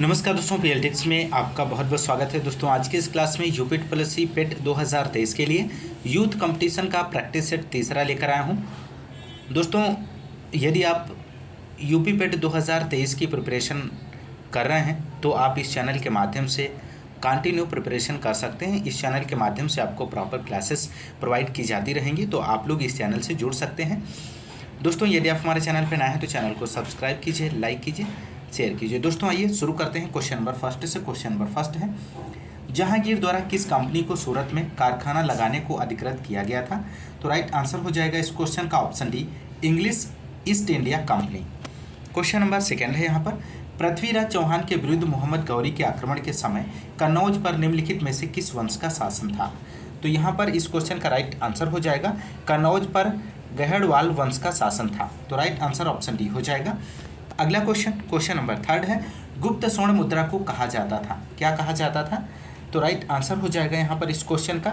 नमस्कार दोस्तों, पीएलटिक्स में आपका बहुत बहुत स्वागत है। दोस्तों आज की इस क्लास में यूपीट प्लस सी पेट 2023 के लिए यूथ कंपटीशन का प्रैक्टिस सेट तीसरा लेकर आया हूं। दोस्तों यदि आप यूपी पेट 2023 की प्रिपरेशन कर रहे हैं तो आप इस चैनल के माध्यम से कंटिन्यू प्रिपरेशन कर सकते हैं। इस चैनल के माध्यम से आपको प्रॉपर क्लासेस प्रोवाइड की जाती रहेंगी, तो आप लोग इस चैनल से जुड़ सकते हैं। दोस्तों यदि आप हमारे चैनल पर नए हैं तो चैनल को सब्सक्राइब कीजिए, लाइक कीजिए, शेयर कीजिए। दोस्तों आइए शुरू करते हैं क्वेश्चन नंबर फर्स्ट से। क्वेश्चन नंबर फर्स्ट है, जहांगीर द्वारा किस कंपनी को सूरत में कारखाना लगाने को अधिकृत किया गया था? तो राइट आंसर हो जाएगा इस क्वेश्चन का option D, English east India company. Question number second है यहाँ पर, पृथ्वीराज चौहान के विरुद्ध मोहम्मद गौरी के आक्रमण के समय कन्नौज पर निम्नलिखित में से किस वंश का शासन था? तो यहाँ पर इस क्वेश्चन का राइट आंसर हो जाएगा कन्नौज पर गहड़वाल वंश का शासन था। तो राइट आंसर ऑप्शन डी हो जाएगा। अगला क्वेश्चन, क्वेश्चन नंबर थर्ड है, गुप्त स्वर्ण मुद्रा को कहा जाता था? क्या कहा जाता था? तो राइट आंसर हो जाएगा यहाँ पर इस क्वेश्चन का,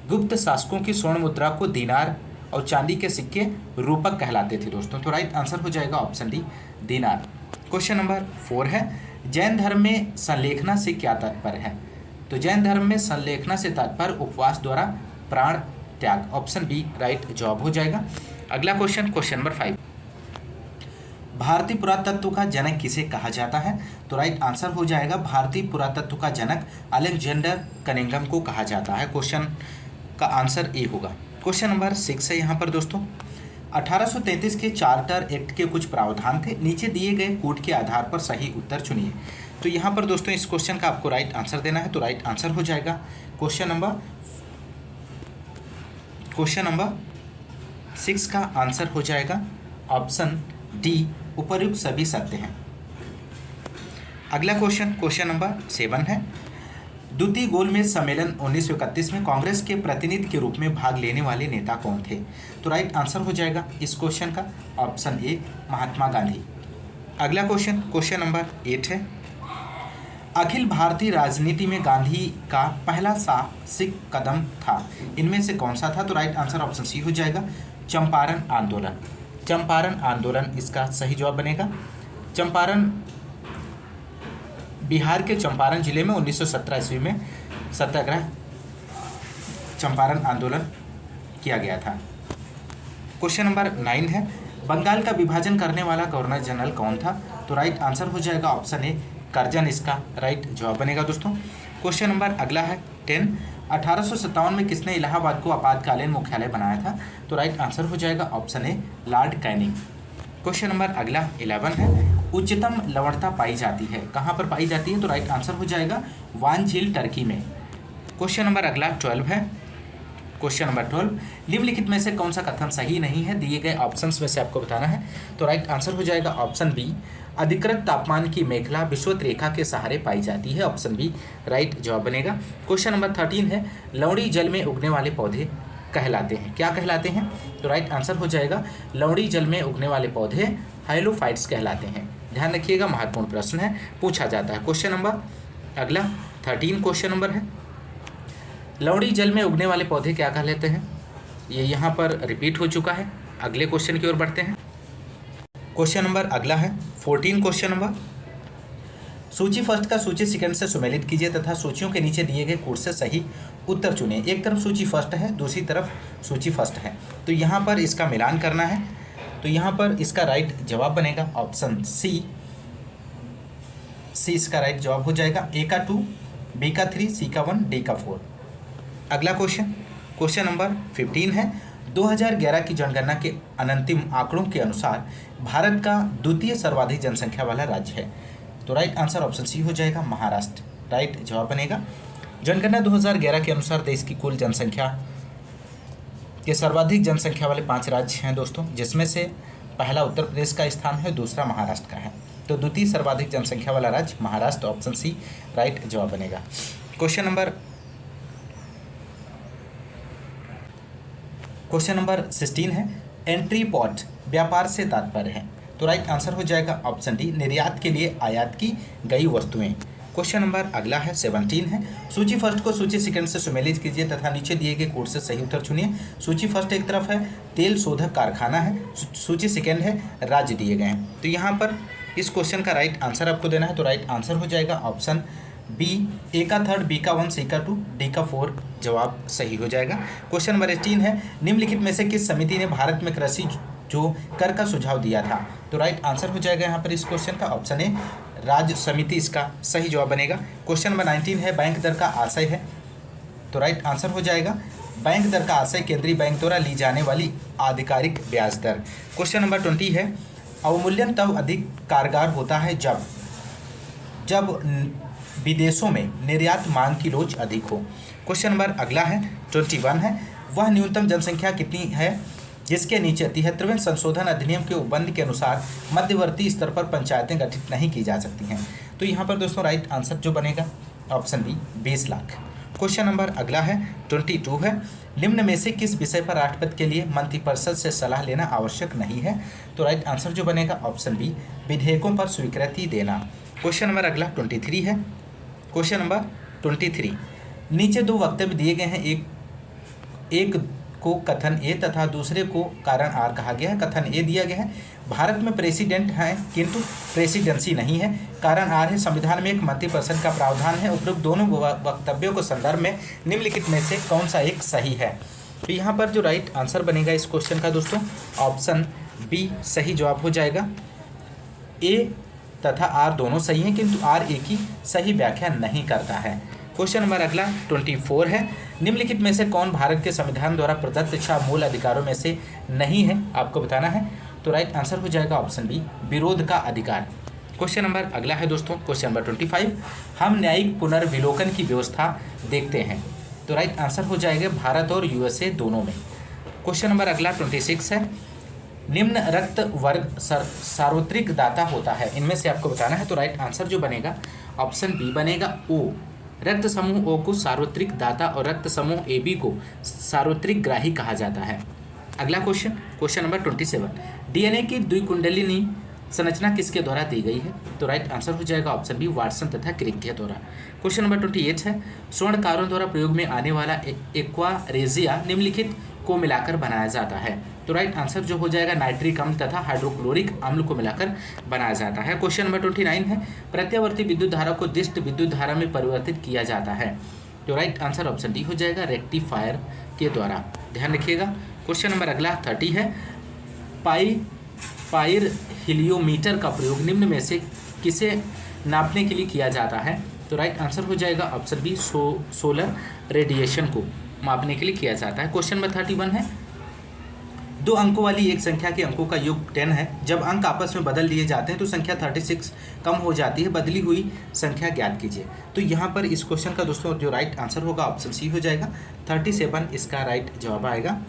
गुप्त शासकों की स्वर्ण मुद्रा को दीनार और चांदी के सिक्के रूपक कहलाते थे दोस्तों। तो राइट आंसर हो जाएगा ऑप्शन डी, दीनार। क्वेश्चन नंबर 4 है, जैन धर्म में संलेखना से क्या तात्पर्य है? तो जैन धर्म में संलेखना से तात्पर्य उपवास द्वारा प्राण त्याग। ऑप्शन बी राइट जवाब हो जाएगा। अगला क्वेश्चन, क्वेश्चन नंबर 5, भारतीय पुरातत्व का जनक किसे कहा जाता है? तो राइट आंसर हो जाएगा भारतीय पुरातत्व का जनक अलेक्जेंडर कनिंघम को कहा जाता है। क्वेश्चन का आंसर ए होगा। क्वेश्चन नंबर 6 है यहाँ पर दोस्तों, 1833 के चार्टर एक्ट के कुछ प्रावधान थे, नीचे दिए गए कूट के आधार पर सही उत्तर चुनिए। तो यहाँ पर दोस्तों इस क्वेश्चन का आपको राइट आंसर देना है। तो राइट आंसर हो जाएगा क्वेश्चन नंबर 6 का आंसर हो जाएगा ऑप्शन डी, उपर्युक्त सभी सत्य हैं। अगला क्वेश्चन, क्वेश्चन नंबर 7 है, द्वितीय गोलमेज सम्मेलन 1931 में कांग्रेस के प्रतिनिधि के रूप में भाग लेने वाले नेता कौन थे? तो राइट आंसर हो जाएगा इस क्वेश्चन का ऑप्शन ए, महात्मा गांधी। अगला क्वेश्चन, क्वेश्चन नंबर 8 है, अखिल भारतीय राजनीति में गांधी का पहला साहसिक कदम था, इनमें से कौन सा था? तो राइट आंसर ऑप्शन सी हो जाएगा, चंपारण आंदोलन। चंपारण आंदोलन इसका सही जवाब बनेगा। चंपारण बिहार के चंपारण जिले में 1917 ईस्वी में सत्याग्रह चंपारण आंदोलन किया गया था। क्वेश्चन नंबर 9 है, बंगाल का विभाजन करने वाला गवर्नर जनरल कौन था? तो राइट आंसर हो जाएगा ऑप्शन ए, करजन इसका राइट जवाब बनेगा दोस्तों। क्वेश्चन नंबर अगला है 10, 1857 में किसने इलाहाबाद को आपातकालीन मुख्यालय बनाया था? तो राइट आंसर हो जाएगा option A, Lord Canning. Question number अगला 11 है, उच्चतम लवणता पाई जाती है, कहाँ पर पाई जाती है? तो राइट आंसर हो जाएगा वान झील, टर्की में। क्वेश्चन नंबर अगला 12 है, क्वेश्चन नंबर 12, निम्नलिखित में से कौन सा कथन सही नहीं है? दिए गए ऑप्शंस में से आपको बताना है। तो राइट आंसर हो जाएगा ऑप्शन बी, अधिकृत तापमान की मेखला विषुवत रेखा के सहारे पाई जाती है। ऑप्शन बी राइट जवाब बनेगा। क्वेश्चन नंबर 13 है, लवणी जल में उगने वाले पौधे कहलाते हैं, क्या कहलाते हैं? तो राइट आंसर हो जाएगा, लवणी जल में उगने वाले पौधे हाइलोफाइट्स कहलाते हैं। ध्यान रखिएगा, महत्वपूर्ण प्रश्न है, पूछा जाता है। क्वेश्चन नंबर अगला 13 क्वेश्चन नंबर है, लवणी जल में उगने वाले पौधे क्या कहलाते हैं? ये यहाँ पर रिपीट हो चुका है। अगले क्वेश्चन की ओर बढ़ते हैं। क्वेश्चन नंबर अगला है 14 क्वेश्चन नंबर, सूची फर्स्ट का सूची सेकंड से सुमेलित कीजिए तथा सूचियों के नीचे दिए गए कोड से सही उत्तर चुनिए। एक तरफ सूची फर्स्ट है, दूसरी तरफ सूची फर्स्ट है, तो यहाँ पर इसका मिलान करना है। तो यहाँ पर इसका राइट जवाब बनेगा ऑप्शन सी इसका राइट जवाब हो जाएगा। ए का 2, बी का 3, सी का 1, डी का 4। अगला क्वेश्चन, क्वेश्चन नंबर 15 है, 2011 की जनगणना के अंतिम आंकड़ों के अनुसार भारत का द्वितीय सर्वाधिक जनसंख्या वाला राज्य है। तो राइट आंसर ऑप्शन सी हो जाएगा, महाराष्ट्र राइट जवाब बनेगा। जनगणना 2011 के अनुसार देश की कुल जनसंख्या के सर्वाधिक जनसंख्या वाले 5 राज्य हैं दोस्तों, जिसमें से पहला उत्तर प्रदेश का स्थान है, दूसरा महाराष्ट्र का है। तो द्वितीय सर्वाधिक जनसंख्या वाला राज्य महाराष्ट्र, ऑप्शन सी राइट जवाब बनेगा। क्वेश्चन नंबर 16 है, एंट्री पॉट व्यापार से तात्पर्य है। तो राइट आंसर हो जाएगा ऑप्शन डी, निर्यात के लिए आयात की गई वस्तुएं। क्वेश्चन नंबर अगला है 17 है, सूची फर्स्ट को सूची सेकंड से सुमेलित कीजिए तथा नीचे दिए गए कोड से सही उत्तर चुनिए। सूची फर्स्ट एक तरफ है तेल शोधक कारखाना है, सूची सेकंड है राज्य दिए गए हैं। तो यहाँ पर इस क्वेश्चन का राइट आंसर आपको देना है। तो राइट आंसर हो जाएगा ऑप्शन बी, ए का 3, बी का 1, सी का 2, डी का 4 जवाब सही हो जाएगा। क्वेश्चन नंबर 18 है, निम्नलिखित में से किस समिति ने भारत में कृषि जो कर का सुझाव दिया था? तो राइट आंसर हो जाएगा यहाँ पर इस क्वेश्चन का ऑप्शन ए, राज्य समिति इसका सही जवाब बनेगा। क्वेश्चन नंबर 19 है, बैंक दर का आशय है। तो राइट आंसर हो जाएगा बैंक दर का आशय केंद्रीय बैंक द्वारा ली जाने वाली आधिकारिक ब्याज दर। क्वेश्चन नंबर 20 है, अवमूल्यन तब अधिक कारगर होता है जब विदेशों में निर्यात मांग की लोच अधिक हो। क्वेश्चन नंबर अगला है 21 है, वह न्यूनतम जनसंख्या कितनी है जिसके नीचे 73वें संशोधन अधिनियम के उपबंध के अनुसार मध्यवर्ती स्तर पर पंचायतें गठित नहीं की जा सकती हैं? तो यहाँ पर दोस्तों राइट आंसर जो बनेगा option B, 20 lakh. Question number अगला है 22 है, निम्न में से किस विषय पर राष्ट्रपति के लिए मंत्रिपरिषद से सलाह लेना आवश्यक नहीं है? तो राइट आंसर जो बनेगा ऑप्शन बी, विधेयकों पर स्वीकृति देना। क्वेश्चन नंबर अगला 23 है। क्वेश्चन नंबर 23, नीचे दो वक्तव्य दिए गए हैं, एक को कथन ए तथा दूसरे को कारण आर कहा गया है। कथन ए दिया गया है, भारत में प्रेसिडेंट हैं किंतु प्रेसिडेंसी नहीं है। कारण आर है, संविधान में एक मंत्रिपरिषद का प्रावधान है। उपरोक्त दोनों वक्तव्यों के संदर्भ में निम्नलिखित में से कौन सा एक सही है? तो यहाँ पर जो राइट आंसर बनेगा इस क्वेश्चन का दोस्तों ऑप्शन बी सही जवाब हो जाएगा। ए तथा आर दोनों सही हैं किंतु आर ए की सही व्याख्या नहीं करता है। क्वेश्चन नंबर अगला 24 है, निम्नलिखित में से कौन भारत के संविधान द्वारा प्रदत्त 6 मूल अधिकारों में से नहीं है? आपको बताना है। तो राइट आंसर हो जाएगा ऑप्शन बी, विरोध का अधिकार। क्वेश्चन नंबर अगला है दोस्तों क्वेश्चन नंबर 25, हम न्यायिक पुनर्विलोकन की व्यवस्था देखते हैं। तो राइट आंसर हो जाएगा भारत और यूएसए दोनों में। क्वेश्चन नंबर अगला 26 है, निम्न रक्त वर्ग सार्वत्रिक दाता होता है, इनमें से आपको बताना है। तो राइट आंसर जो बनेगा ऑप्शन बी बनेगा ओ, रक्त समूह ओ को सार्वत्रिक दाता और रक्त समूह ए बी को सार्वत्रिक ग्राही कहा जाता है। अगला क्वेश्चन नंबर 27, डीएनए की द्विकुंडलिनी संरचना किसके द्वारा दी गई है? तो राइट आंसर हो जाएगा ऑप्शन बी, वाटसन तथा क्रिक के द्वारा। क्वेश्चन नंबर 28 है, स्वर्णकारों द्वारा प्रयोग में आने वाला एक्वारेजिया निम्नलिखित को मिलाकर बनाया जाता है। तो राइट आंसर जो हो जाएगा नाइट्रिक अम्ल तथा हाइड्रोक्लोरिक अम्ल को मिलाकर बनाया जाता है। क्वेश्चन नंबर 29 है, प्रत्यावर्ती विद्युत धारा को दिष्ट विद्युत धारा में परिवर्तित किया जाता है। तो राइट आंसर ऑप्शन डी हो जाएगा, रेक्टिफायर के द्वारा। ध्यान रखिएगा। क्वेश्चन नंबर अगला 30 है, पाइर हिलियोमीटर का प्रयोग निम्न में से किसे नापने के लिए किया जाता है? तो राइट आंसर हो जाएगा ऑप्शन बी, सोलर रेडिएशन को मापने के लिए किया जाता है। क्वेश्चन नंबर 31 है, 2 अंकों वाली एक संख्या के अंकों का योग 10 है। जब अंक आपस में बदल लिए जाते हैं तो संख्या 36 कम हो जाती है, बदली हुई संख्या ज्ञात कीजिए। तो यहाँ पर इस क्वेश्चन का दोस्तों जो राइट आंसर होगा ऑप्शन सी हो जाएगा, 37 इसका राइट जवाब आएगा।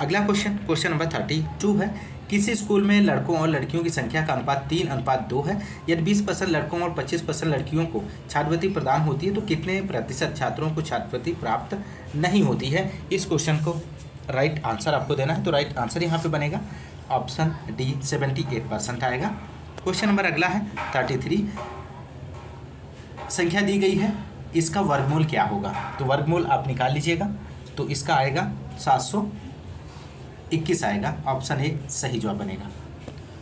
अगला क्वेश्चन नंबर 32 है, किसी स्कूल में लड़कों और लड़कियों की संख्या का अनुपात 3:2 है। यदि 20% लड़कों और 25% लड़कियों को छात्रवृत्ति प्रदान होती है तो कितने प्रतिशत छात्रों को छात्रवृत्ति प्राप्त नहीं होती है? इस क्वेश्चन को राइट आंसर आपको देना है। तो राइट आंसर यहाँ पे बनेगा ऑप्शन डी, 78% आएगा। क्वेश्चन नंबर अगला है 33, संख्या दी गई है, इसका वर्गमूल क्या होगा? तो वर्गमूल आप निकाल लीजिएगा। तो इसका आएगा 721 आएगा, ऑप्शन ए सही जवाब बनेगा।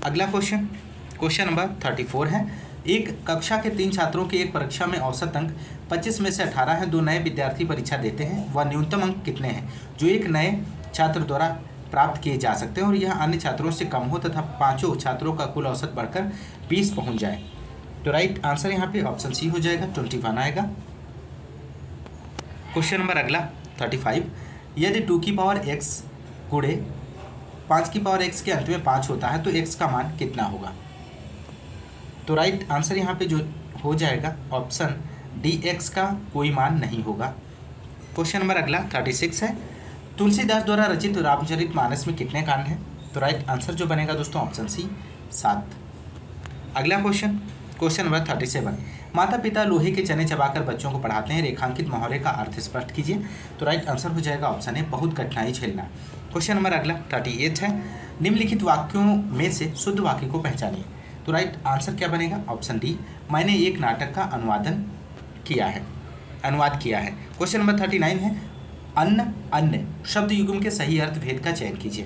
अगला क्वेश्चन नंबर 34 है, एक कक्षा के 3 छात्रों के एक परीक्षा में औसत अंक 25 में से 18 है। 2 नए विद्यार्थी परीक्षा देते हैं, वह न्यूनतम अंक कितने हैं जो एक नए छात्र द्वारा प्राप्त किए जा सकते हैं और यह अन्य छात्रों से कम हो तथा 5 छात्रों का कुल औसत बढ़कर 20 पहुंच जाए? तो राइट आंसर यहाँ पे ऑप्शन सी हो जाएगा, 21 आएगा। क्वेश्चन नंबर अगला 35, यदि 2 की पावर x गुणे 5 की पावर x के अंत में 5 होता है तो x का मान कितना होगा? तो राइट आंसर यहाँ पे जो हो जाएगा ऑप्शन डी, x का कोई मान नहीं होगा। क्वेश्चन नंबर अगला 36 है, तुलसीदास द्वारा रचित रामचरितमानस में कितने कांड हैं? तो राइट आंसर जो बनेगा दोस्तों ऑप्शन सी, 7। अगला क्वेश्चन नंबर 37, माता पिता लोहे के चने चबाकर बच्चों को पढ़ाते हैं, रेखांकित मुहावरे का अर्थ स्पष्ट कीजिए। तो राइट आंसर हो जाएगा ऑप्शन ए, बहुत कठिनाई झेलना। क्वेश्चन नंबर अगला 38 है, निम्नलिखित वाक्यों में से शुद्ध वाक्य को पहचानिए। तो राइट आंसर क्या बनेगा ऑप्शन डी, मैंने एक नाटक का अनुवाद किया है। क्वेश्चन नंबर 39 है, अन्य शब्द युग्म के सही अर्थ भेद का चयन कीजिए।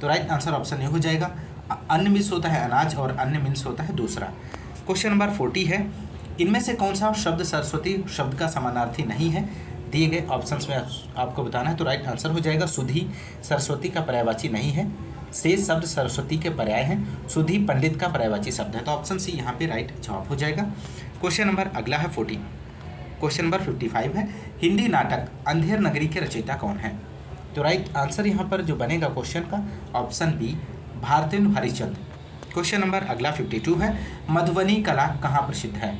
तो राइट आंसर ऑप्शन ए हो जाएगा, अन्न मीन्स होता है अनाज और अन्न मीन्स होता है दूसरा। क्वेश्चन नंबर 40 है, इनमें से कौन सा शब्द सरस्वती शब्द का समानार्थी नहीं है? दिए गए ऑप्शंस में आपको बताना है। तो राइट आंसर हो जाएगा सुधी सरस्वती का पर्यायवाची नहीं है, शेष शब्द सरस्वती के पर्याय हैं, सुधी पंडित का पर्यायवाची शब्द है। तो ऑप्शन सी यहाँ पे राइट जवाब हो जाएगा। क्वेश्चन नंबर अगला है 40। क्वेश्चन नंबर 55 है, हिंदी नाटक अंधेर नगरी के रचयिता कौन है? तो राइट आंसर यहाँ पर जो बनेगा क्वेश्चन का option B Bharatendu Harishchandra. Question number अगला 52 है, मधुबनी कला कहाँ प्रसिद्ध है?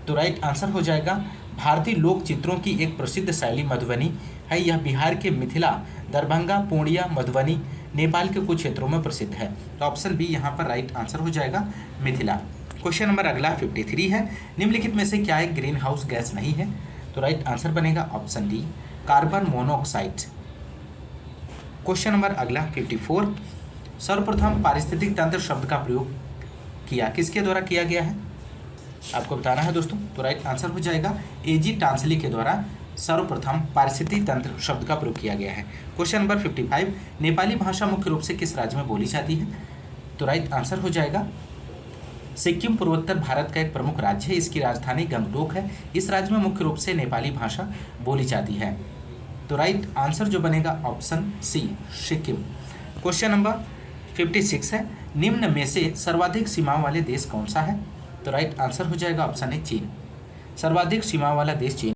तो राइट आंसर हो जाएगा भारतीय लोक चित्रों की एक प्रसिद्ध शैली मधुबनी है। यह बिहार के मिथिला, दरभंगा, पूर्णिया, मधुबनी, नेपाल के कुछ क्षेत्रों में प्रसिद्ध है। तो ऑप्शन बी यहाँ पर राइट आंसर हो जाएगा मिथिला। क्वेश्चन नंबर अगला 53 है, निम्नलिखित में से क्या एक ग्रीन हाउस गैस नहीं है? तो राइट आंसर बनेगा option D carbon monoxide. Question number अगला 54, सर्वप्रथम पारिस्थितिक तंत्र शब्द का प्रयोग किया किसके द्वारा किया गया है? आपको बताना है दोस्तों। तो राइट आंसर हो जाएगा एजी टांसली के द्वारा सर्वप्रथम पारिस्थितिक तंत्र शब्द का प्रयोग किया गया है। क्वेश्चन नंबर 55, नेपाली भाषा मुख्य रूप से किस राज्य में बोली जाती है? तो राइट आंसर हो जाएगा सिक्किम पूर्वोत्तर भारत का एक प्रमुख राज्य है, इसकी राजधानी गंगटोक है। इस राज्य में मुख्य रूप से नेपाली भाषा बोली जाती है। तो राइट आंसर जो बनेगा option C Sikkim. Question number 56 है, निम्न में से सर्वाधिक सीमाओं वाले देश कौन सा है? तो राइट आंसर हो जाएगा ऑप्शन ए चीन। सर्वाधिक सीमा वाला देश चीन